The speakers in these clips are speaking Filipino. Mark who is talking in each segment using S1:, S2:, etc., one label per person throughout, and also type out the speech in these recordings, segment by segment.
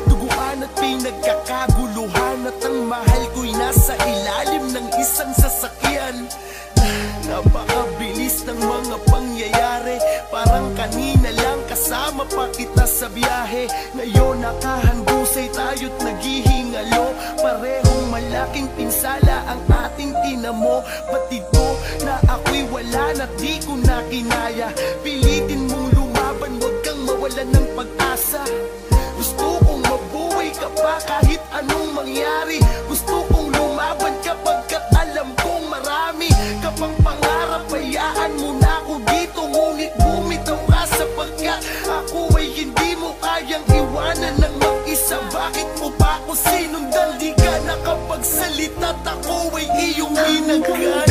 S1: Duguan at pinagkakaguluhan, at ang mahal ko'y nasa ilalim ng isang sasakyan. Napakabilis ng mga pangyayari, parang kanina lang kasama pa kita sa biyahe. Ngayon nakahandusay tayo't naghihingalo, parehong malaking pinsala ang ating tinamo. Batid ko na ako'y wala na, di ko na kinaya. Pilitin mong lumaban, huwag kang mawalan ng pag-asa. Gusto kong mabuhay ka pa kahit anong mangyari. Gusto kong lumaban kapagkat alam kong marami ka pang pangarap. Hayaan mo na ako dito, ngunit bumitaw ka sapagkat ako ay hindi mo kayang iwanan ng mag-isa. Bakit mo pa ako sinundan? Di ka nakapagsalita't ako ay iyong binagyan.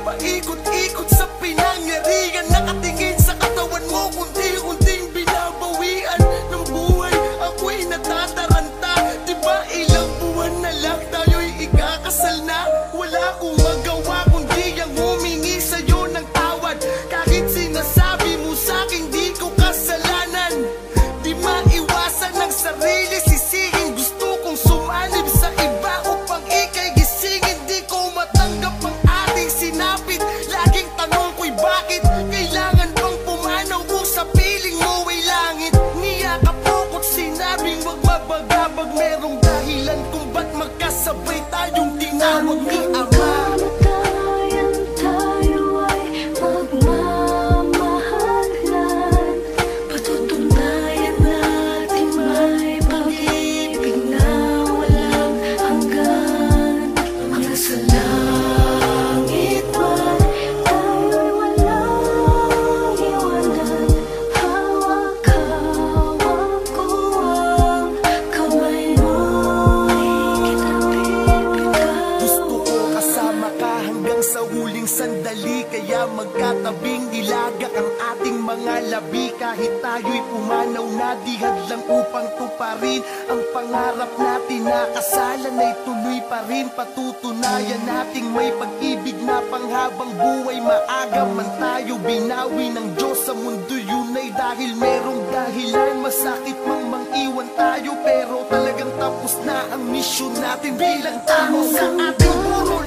S1: Paikot-ikot sa pinangyarihan, nakatingin sa katawan mo, kunti-kunting binabawian ng buhay. Ako'y natataranta, diba ilang buwan na lang tayo'y ikakasal na. Wala akong magawa kundi ang humingi sa'yo ng tawad. Kahit sinasabi mo sa'king di ko kasalanan, di maiwasan ng sarili sisihin. Gusto kong sumanib sa iba upang ika'y gisingin. Di ko matanggap ang ating sinapit. Laging tanong ko'y bakit kailangan bang pumanaw kung sa piling mo ay langit. Niyakap ko't sinabing wag mabagabag, merong dahilan kung ba't magkasabay tayong tinawag ni Ama. Sandali kaya magkatabing ilagak ang ating mga labi. Kahit tayo'y pumanaw na, di hadlang upang tuparin ang pangarap natin. Nakasalan ay tuloy pa rin, patutunayan nating may pag-ibig na panghabang buhay. Maaga man tayo binawi ng Diyos sa mundo, yun ay dahil merong dahilan. Masakit mang mang-iwan tayo, pero talagang tapos na ang misyon natin bilang tao sa ating puro